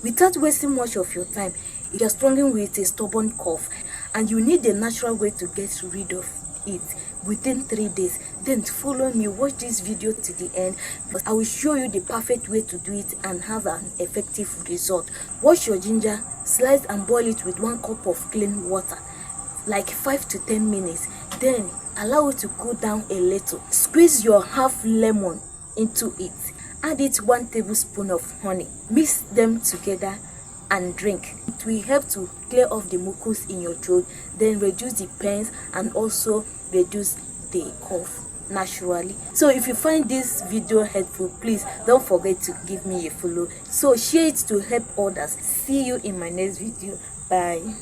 without wasting much of your time. If you're struggling with a stubborn cough and you need a natural way to get rid of it within 3 days, then follow me, watch this video to the end, because I will show you the perfect way to do it and have an effective result. Wash your ginger, slice and boil it with 1 cup of clean water, like 5 to 10 minutes. Then allow it to cool down a little. Squeeze your half lemon into it. Add it 1 tablespoon of honey. Mix them together and drink. It will help to clear off the mucus in your throat, then reduce the pains and also reduce the cough naturally. So if you find this video helpful, please don't forget to give me a follow. So share it to help others. See you in my next video. Bye.